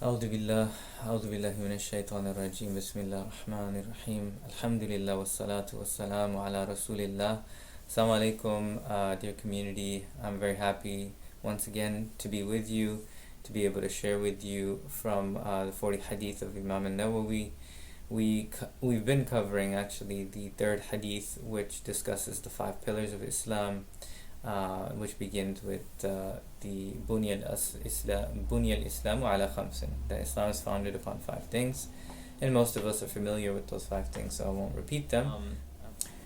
أعوذ بالله أعوذ بالله من الشيطان الرجيم بسم الله الرحمن الرحيم الحمد لله والصلاة والسلام على رسول الله. Assalamu alaikum, dear community. I'm very happy once again to be with you, to be able to share with you from the 40 Hadith of Imam Nawawi. We've been covering actually the third Hadith, which discusses the 5 pillars of Islam, which begins with the Bunya al-Islamu ala khamsin, that Islam is founded upon 5 things, and most of us are familiar with those 5 things, so I won't repeat them.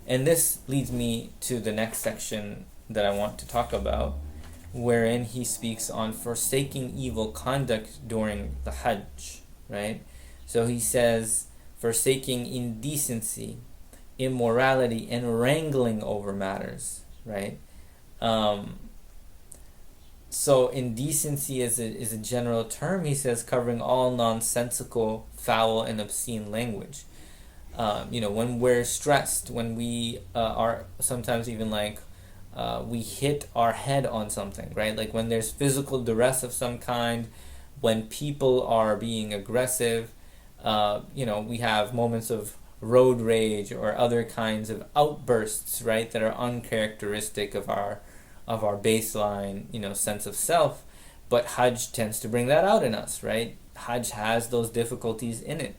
And this leads me to the next section that I want to talk about, wherein he speaks on forsaking evil conduct during the Hajj, right? So he says, forsaking indecency, immorality, and wrangling over matters, right? So indecency is a general term, he says, covering all nonsensical, foul, and obscene language. When we're stressed, when we are sometimes even we hit our head on something, right? Like when there's physical duress of some kind, when people are being aggressive, we have moments of road rage or other kinds of outbursts, right, that are uncharacteristic of our baseline, sense of self. But Hajj tends to bring that out in us, right? Hajj has those difficulties in it.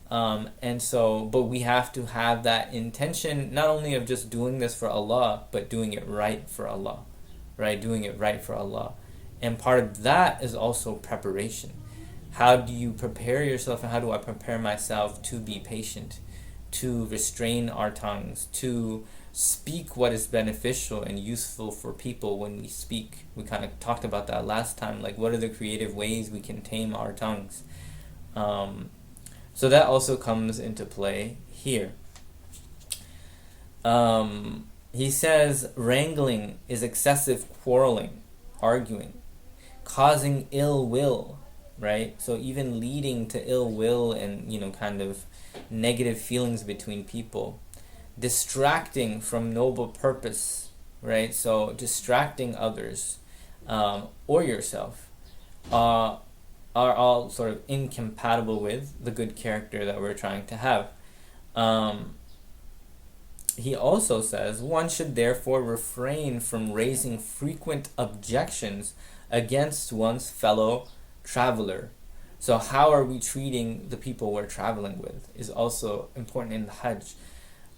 But we have to have that intention, not only of just doing this for Allah, but doing it right for Allah, right? Doing it right for Allah. And part of that is also preparation. How do you prepare yourself, and how do I prepare myself to be patient, to restrain our tongues, to speak what is beneficial and useful for people when we speak? We kind of talked about that last time, like what are the creative ways we can tame our tongues? So that also comes into play here. He says wrangling is excessive quarreling, arguing, causing ill will, right? So even leading to ill will and, kind of negative feelings between people. Distracting from noble purpose, right? So distracting others or yourself are all sort of incompatible with the good character that we're trying to have. He also says one should therefore refrain from raising frequent objections against one's fellow traveler. So how are we treating the people we're traveling with is also important in the Hajj.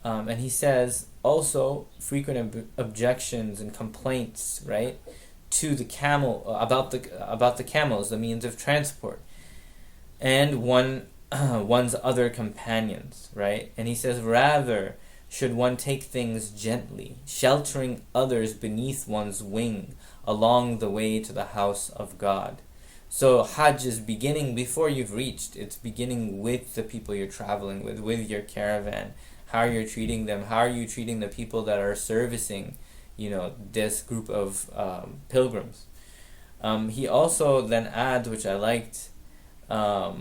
And he says also frequent objections and complaints, right, to the camel, about the camels, the means of transport, and one's other companions, right? And he says rather should one take things gently, sheltering others beneath one's wing along the way to the house of God. So Hajj is beginning before you've reached. It's beginning with the people you're traveling with your caravan. How you're treating them, how are you treating the people that are servicing, this group of pilgrims. He also then adds, which I liked, or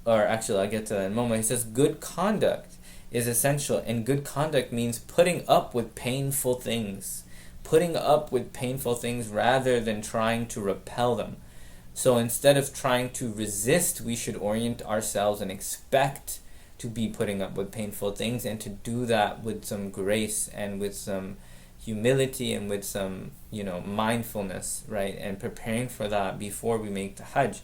actually I'll get to that in a moment. He says good conduct is essential, and good conduct means putting up with painful things. Putting up with painful things rather than trying to repel them. So instead of trying to resist, we should orient ourselves and expect to be putting up with painful things, and to do that with some grace and with some humility and with some, mindfulness, right? And preparing for that before we make the Hajj.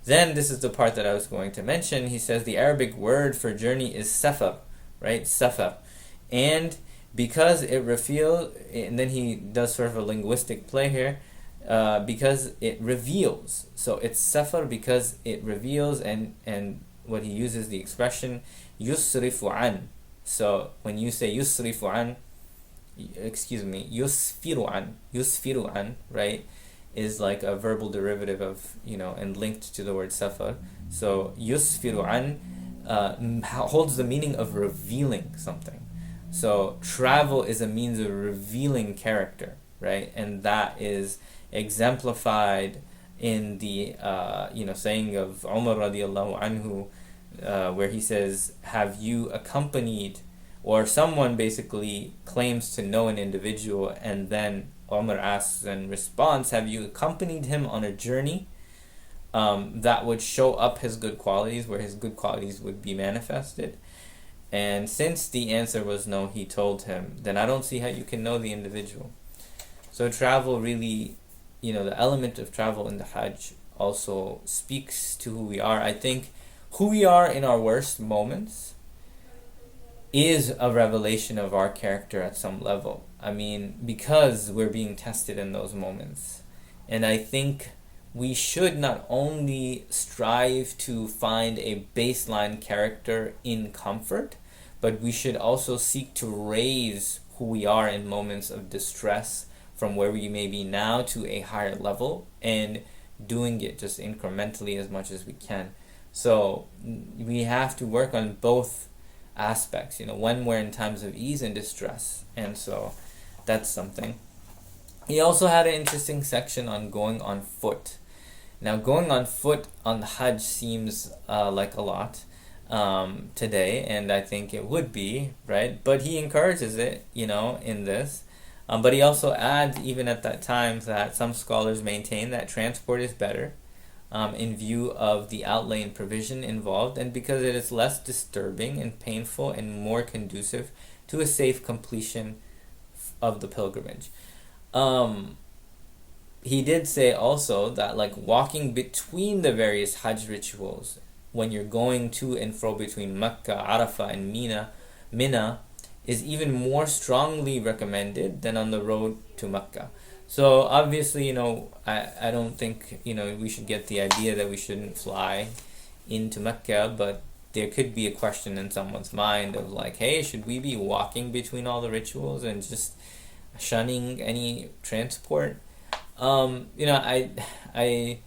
Then this is the part that I was going to mention. He says the Arabic word for journey is safar, right? Safar. And because it reveals, and then he does sort of a linguistic play here, because it reveals. So it's safar because it reveals, and what he uses the expression yusrifu an. So when you say yusrifu an, yusfiru an, right, is like a verbal derivative of, and linked to the word safar. So yusfiru an holds the meaning of revealing something. So travel is a means of revealing character, right? And that is exemplified in the saying of Umar radiallahu anhu, where he says, have you accompanied, or someone basically claims to know an individual, and then Umar asks in response, have you accompanied him on a journey? that would show up his good qualities, where his good qualities would be manifested. And since the answer was no, he told him, then I don't see how you can know the individual. So travel really, the element of travel in the Hajj also speaks to who we are. I think who we are in our worst moments is a revelation of our character at some level. I mean, because we're being tested in those moments. And I think we should not only strive to find a baseline character in comfort, but we should also seek to raise who we are in moments of distress from where we may be now to a higher level, and doing it just incrementally as much as we can. So we have to work on both aspects, when we're in times of ease and distress. And so that's something. He also had an interesting section on going on foot. Now, going on foot on the Hajj seems like a lot today, and I think it would be, right? But he encourages it, in this. But he also adds, even at that time, that some scholars maintain that transport is better in view of the outlay and provision involved, and because it is less disturbing and painful and more conducive to a safe completion of the pilgrimage. He did say also that, like, walking between the various Hajj rituals when you're going to and fro between Mecca, Arafah, and Mina is even more strongly recommended than on the road to Mecca. So obviously, I don't think, we should get the idea that we shouldn't fly into Mecca, but there could be a question in someone's mind of like, hey, should we be walking between all the rituals and just shunning any transport? I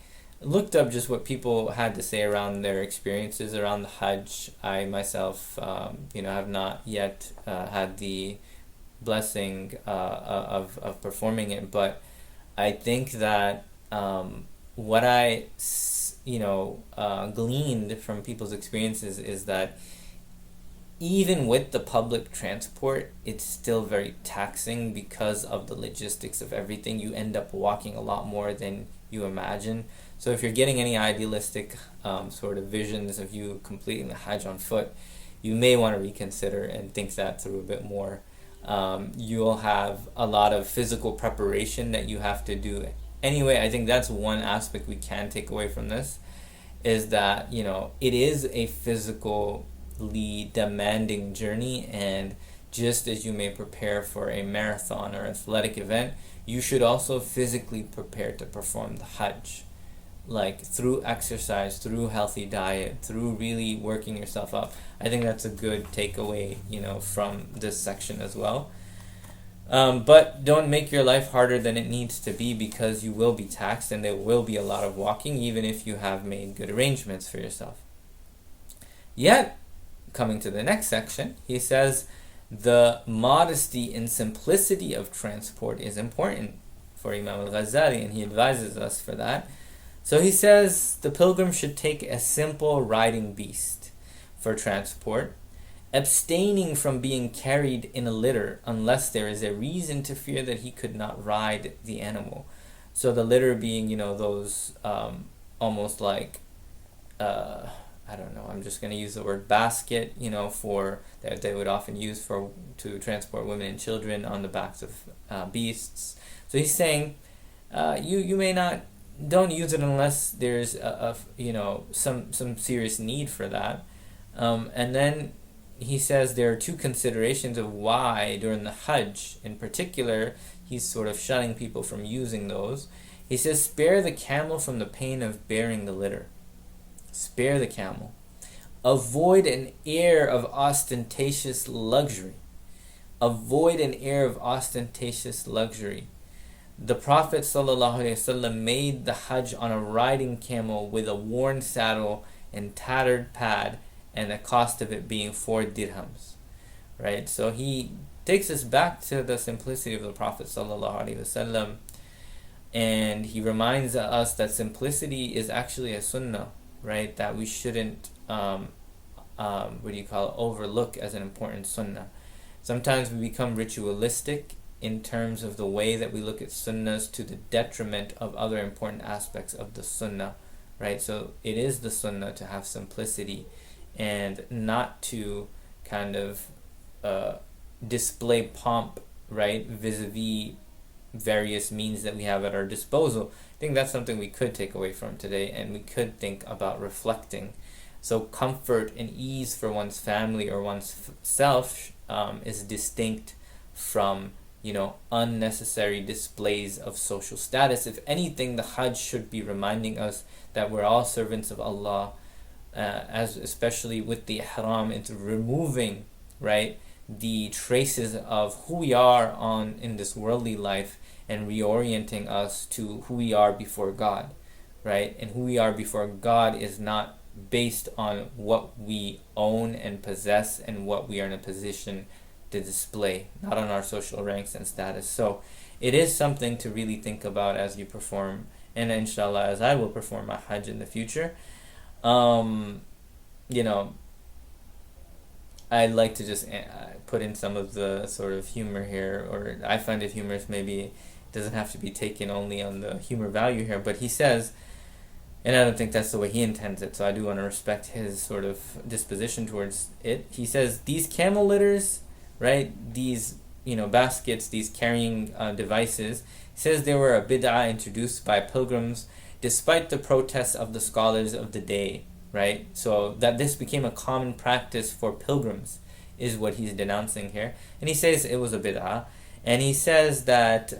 looked up just what people had to say around their experiences around the Hajj. I myself, have not yet had the blessing of performing it, but I think that what I gleaned from people's experiences is that even with the public transport, it's still very taxing because of the logistics of everything. You end up walking a lot more than you imagine. So if you're getting any idealistic sort of visions of you completing the Hajj on foot, you may want to reconsider and think that through a bit more. You'll have a lot of physical preparation that you have to do. Anyway, I think that's one aspect we can take away from this, is that, it is a physically demanding journey, and just as you may prepare for a marathon or athletic event, you should also physically prepare to perform the Hajj, like through exercise, through healthy diet, through really working yourself up. I think that's a good takeaway, from this section as well. But don't make your life harder than it needs to be, because you will be taxed and there will be a lot of walking, even if you have made good arrangements for yourself. Yet, coming to the next section, he says the modesty and simplicity of transport is important for Imam al-Ghazali, and he advises us for that. So he says the pilgrim should take a simple riding beast for transport, abstaining from being carried in a litter unless there is a reason to fear that he could not ride the animal. So the litter being, those almost like, I don't know, I'm just going to use the word basket, for that they would often use to transport women and children on the backs of beasts. So he's saying, you may not, don't use it unless there's some serious need for that. And then he says there are two considerations of why during the Hajj in particular he's sort of shunning people from using those. He says, spare the camel from the pain of bearing the litter. Spare the camel. Avoid an air of ostentatious luxury. Avoid an air of ostentatious luxury. The Prophet ﷺ made the Hajj on a riding camel with a worn saddle and tattered pad, and the cost of it being 4 dirhams. Right? So he takes us back to the simplicity of the Prophet ﷺ, and he reminds us that simplicity is actually a sunnah, right? That we shouldn't overlook as an important sunnah. Sometimes we become ritualistic in terms of the way that we look at sunnahs to the detriment of other important aspects of the sunnah right? So it is the sunnah to have simplicity and not to kind of display pomp, right, vis-a-vis various means that we have at our disposal. I think that's something we could take away from today, and we could think about reflecting. So comfort and ease for one's family or one's self is distinct from, unnecessary displays of social status. If anything, the Hajj should be reminding us that we're all servants of Allah, as especially with the ihram, it's removing, right, the traces of who we are in this worldly life and reorienting us to who we are before God, right? And who we are before God is not based on what we own and possess and what we are in a position to display, not on our social ranks and status. So it is something to really think about as you perform, and inshallah as I will perform my Hajj in the future. I'd like to just put in some of the sort of humor here, or I find it humorous. Maybe it doesn't have to be taken only on the humor value here, but he says, and I don't think that's the way he intends it, so I do want to respect his sort of disposition towards it. He says, these camel litters, right, these, baskets, these carrying devices, he says they were a bid'ah introduced by pilgrims despite the protests of the scholars of the day, right? So that this became a common practice for pilgrims is what he's denouncing here. And he says it was a bid'ah. And he says that,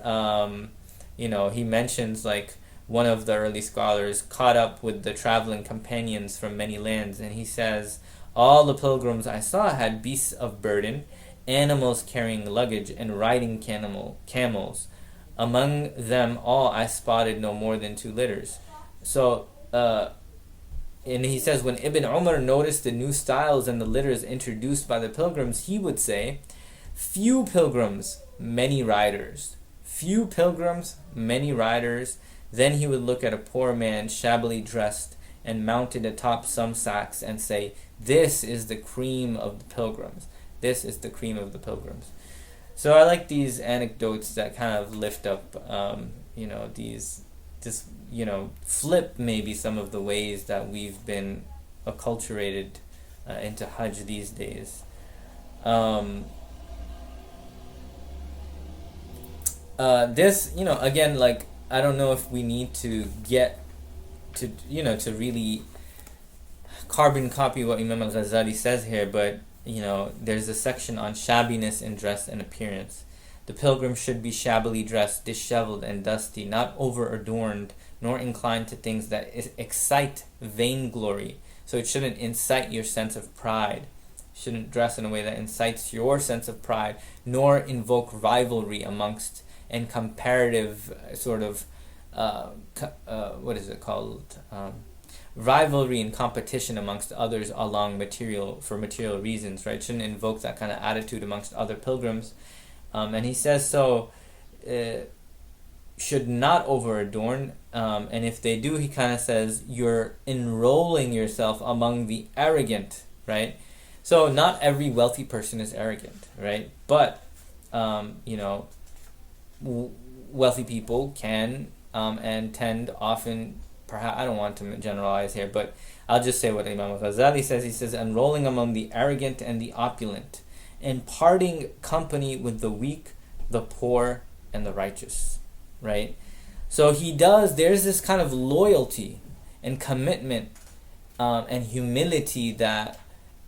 he mentions like one of the early scholars caught up with the traveling companions from many lands. And he says, all the pilgrims I saw had beasts of burden, animals carrying luggage, and riding camels. Among them all I spotted no more than 2 litters. So, and he says, when Ibn Umar noticed the new styles and the litters introduced by the pilgrims, he would say, few pilgrims, many riders. Few pilgrims, many riders. Then he would look at a poor man shabbily dressed and mounted atop some sacks and say, this is the cream of the pilgrims. This is the cream of the pilgrims. So I like these anecdotes that kind of lift up, flip maybe some of the ways that we've been acculturated into Hajj these days. This, again, like, I don't know if we need to get to, to really carbon copy what Imam al-Ghazali says here, but, there's a section on shabbiness in dress and appearance. The pilgrim should be shabbily dressed, disheveled and dusty, not over-adorned, nor inclined to things that excite vainglory. So it shouldn't incite your sense of pride. Shouldn't dress in a way that incites your sense of pride, nor invoke rivalry amongst and comparative sort of, rivalry and competition amongst others for material reasons, right? Shouldn't invoke that kind of attitude amongst other pilgrims. And he says should not over adorn, and if they do, he kind of says you're enrolling yourself among the arrogant, right? So not every wealthy person is arrogant, right? But wealthy people can and tend often, perhaps, I don't want to generalize here, but I'll just say what Imam al-Ghazali says. He says, enrolling among the arrogant and the opulent, and parting company with the weak, the poor, and the righteous, right? So there's this kind of loyalty and commitment and humility that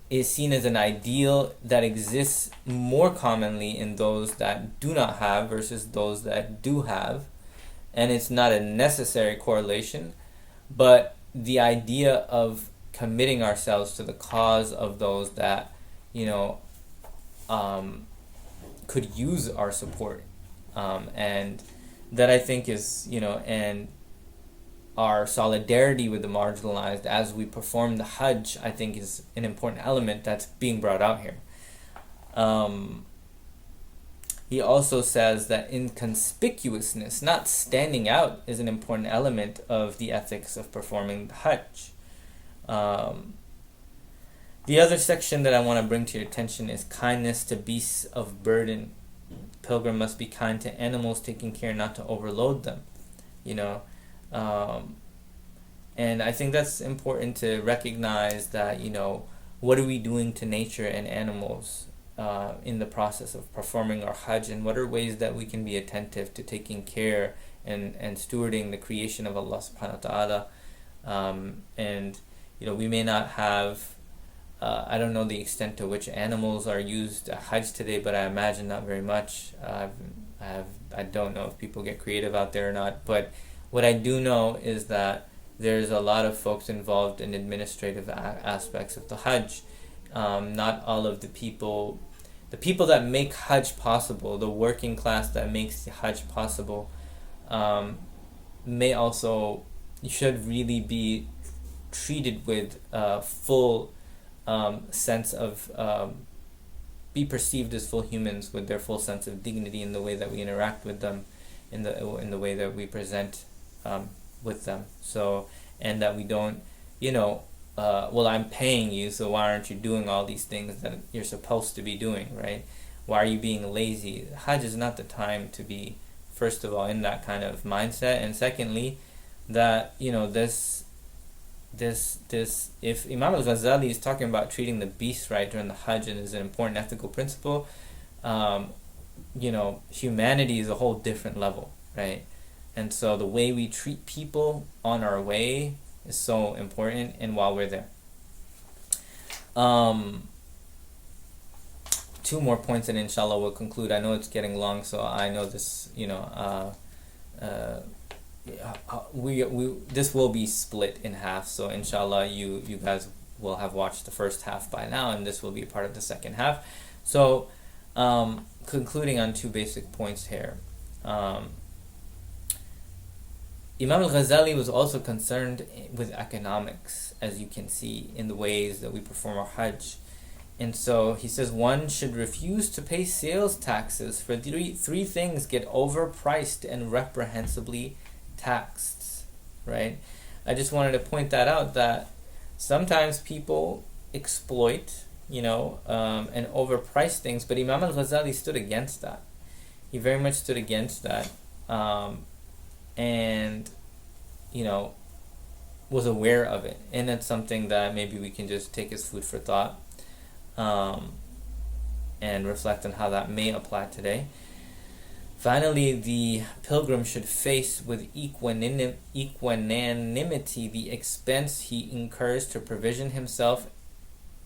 is seen as an ideal that exists more commonly in those that do not have versus those that do have. And it's not a necessary correlation, but the idea of committing ourselves to the cause of those that, could use our support, and that I think is, and our solidarity with the marginalized as we perform the Hajj, I think is an important element that's being brought out here. He also says that inconspicuousness, not standing out, is an important element of the ethics of performing the Hajj. The other section that I want to bring to your attention is kindness to beasts of burden. Pilgrim must be kind to animals, taking care not to overload them. And I think that's important to recognize that, what are we doing to nature and animals in the process of performing our Hajj, and what are ways that we can be attentive to taking care and stewarding the creation of Allah subhanahu wa ta'ala. And we may not have, I don't know the extent to which animals are used at Hajj today, but I imagine not very much. I don't know if people get creative out there or not, but what I do know is that there's a lot of folks involved in administrative aspects of the Hajj. Not all of the people that make Hajj possible, the working class that makes the Hajj possible, should really be treated with full sense of, be perceived as full humans with their full sense of dignity in the way that we interact with them, in the way that we present with them. So, and that we don't, well, I'm paying you, so why aren't you doing all these things that you're supposed to be doing, right? Why are you being lazy? Hajj is not the time to be, first of all, in that kind of mindset, and secondly, that if Imam al-Ghazali is talking about treating the beasts right during the Hajj and is an important ethical principle, humanity is a whole different level, right? And so the way we treat people on our way is so important, and while we're there. Two more points and inshallah we'll conclude. I know it's getting long, so I know this, this will be split in half, so inshallah you guys will have watched the first half by now, and this will be part of the second half. So concluding on two basic points here. Imam al-Ghazali was also concerned with economics, as you can see in the ways that we perform our Hajj. And so he says one should refuse to pay sales taxes, for three things get overpriced and reprehensibly taxed, right? I just wanted to point that out, that sometimes people exploit, and overprice things, but Imam al-Ghazali stood against that. He very much stood against that, and, was aware of it. And that's something that maybe we can just take as food for thought, and reflect on how that may apply today. Finally, the pilgrim should face with equanimity the expense he incurs to provision himself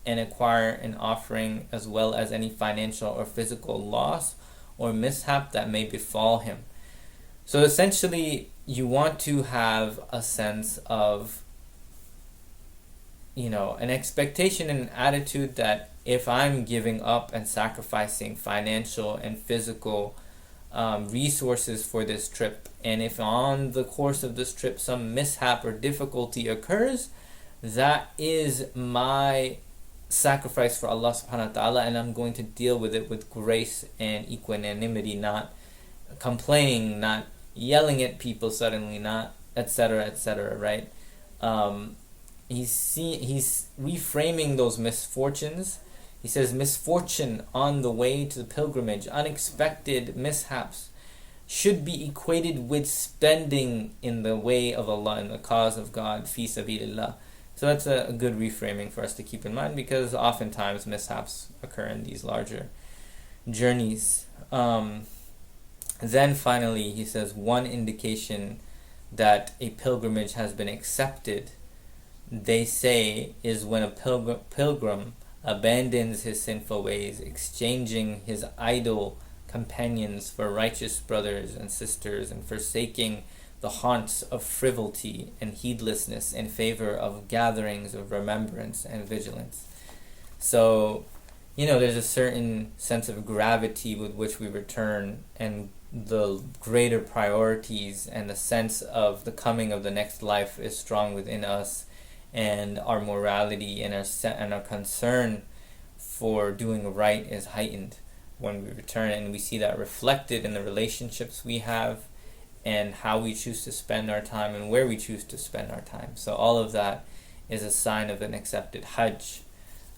and acquire an offering, as well as any financial or physical loss or mishap that may befall him. So essentially, you want to have a sense of, an expectation and an attitude that if I'm giving up and sacrificing financial and physical resources for this trip, and if on the course of this trip some mishap or difficulty occurs, that is my sacrifice for Allah subhanahu wa ta'ala, and I'm going to deal with it with grace and equanimity, not complaining, not yelling at people suddenly, not etc., right? He's reframing those misfortunes. He says misfortune on the way to the pilgrimage, unexpected mishaps, should be equated with spending in the way of Allah, in the cause of God, fi sabilillah. So that's a good reframing for us to keep in mind, because oftentimes mishaps occur in these larger journeys. Then finally, he says one indication that a pilgrimage has been accepted, they say, is when a pilgrim abandons his sinful ways, exchanging his idle companions for righteous brothers and sisters, and forsaking the haunts of frivolity and heedlessness in favor of gatherings of remembrance and vigilance. So, there's a certain sense of gravity with which we return, and the greater priorities and the sense of the coming of the next life is strong within us, and our morality and our concern for doing right is heightened when we return, and we see that reflected in the relationships we have and how we choose to spend our time and where we choose to spend our time. So all of that is a sign of an accepted Hajj,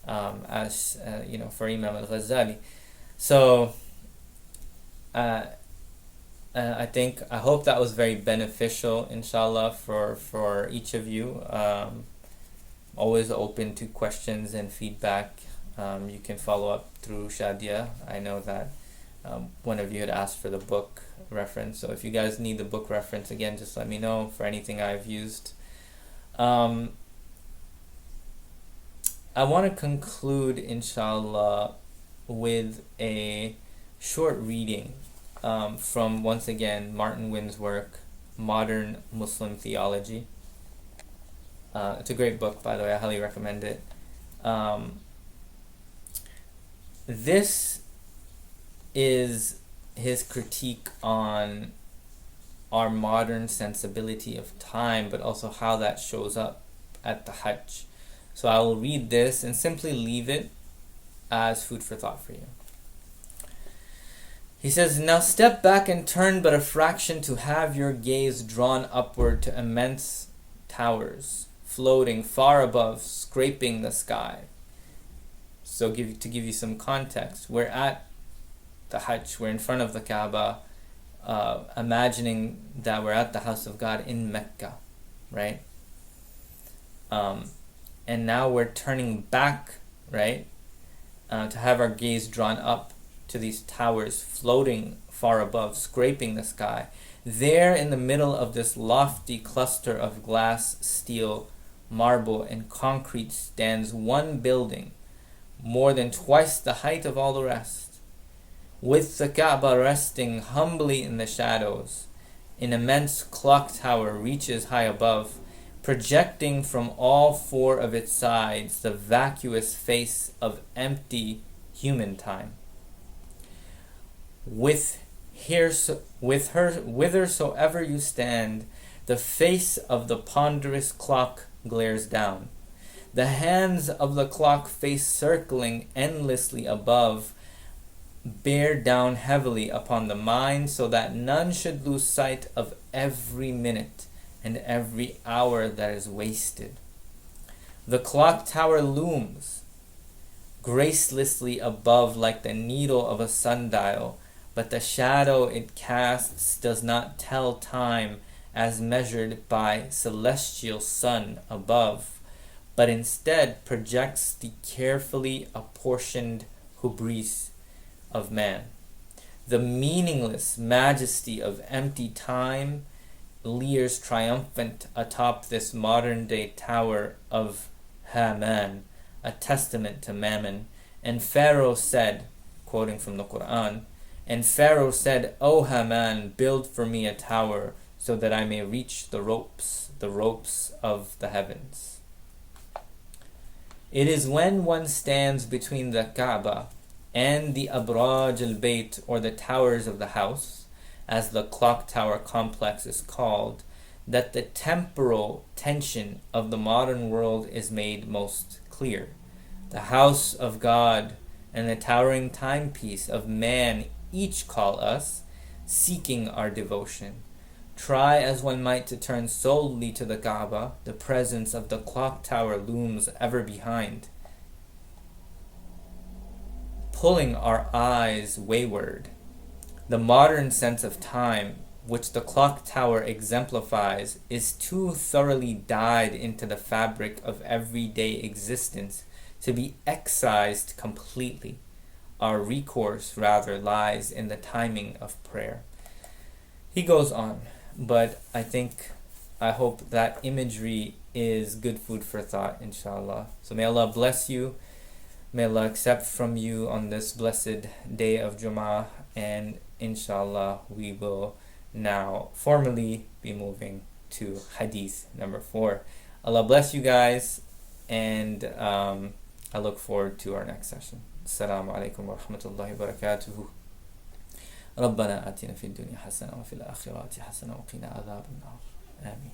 for Imam al-Ghazali. So I hope that was very beneficial, inshallah, for each of you. Always open to questions and feedback. You can follow up through Shadia. I know that one of you had asked for the book reference, so if you guys need the book reference, again, just let me know for anything I've used. I want to conclude, inshallah, with a short reading from, once again, Martin Wynn's work, Modern Muslim Theology. It's a great book, by the way. I highly recommend it. This is his critique on our modern sensibility of time, but also how that shows up at the Hajj. So I will read this and simply leave it as food for thought for you. He says, "Now step back and turn but a fraction to have your gaze drawn upward to immense towers, floating far above, scraping the sky." So to give you some context, we're at the Hajj, we're in front of the Kaaba, imagining that we're at the house of God in Mecca, right? And now we're turning back, right, to have our gaze drawn up to these towers floating far above, scraping the sky. There in the middle of this lofty cluster of glass, steel, marble, and concrete stands one building, more than twice the height of all the rest, with the Kaaba resting humbly in the shadows. An immense clock tower reaches high above, projecting from all four of its sides the vacuous face of empty human time. Whithersoever you stand, the face of the ponderous clock glares down. The hands of the clock face circling endlessly above bear down heavily upon the mind, so that none should lose sight of every minute and every hour that is wasted. The clock tower looms gracelessly above like the needle of a sundial, but the shadow it casts does not tell time as measured by celestial sun above, but instead projects the carefully apportioned hubris of man. The meaningless majesty of empty time leers triumphant atop this modern-day tower of Haman, a testament to Mammon. And Pharaoh said, quoting from the Quran, "And Pharaoh said, O Haman, build for me a tower so that I may reach the ropes of the heavens." It is when one stands between the Kaaba and the Abraj al-Bayt, or the towers of the house, as the clock tower complex is called, that the temporal tension of the modern world is made most clear. The house of God and the towering timepiece of man each call us, seeking our devotion. Try as one might to turn solely to the Kaaba, the presence of the clock tower looms ever behind, pulling our eyes wayward. The modern sense of time, which the clock tower exemplifies, is too thoroughly dyed into the fabric of everyday existence to be excised completely. Our recourse rather lies in the timing of prayer. He goes on, but I hope that imagery is good food for thought, inshallah. So may Allah bless you. May Allah accept from you on this blessed day of Jum'ah, and inshallah we will now formally be moving to Hadith number 4. Allah bless you guys, and I look forward to our next session. Assalamu alaikum wa rahmatullahi wa barakatuhu. ربنا آتنا في الدنيا حسنة وفي الآخرة حسنة وقنا عذاب النار. آمين.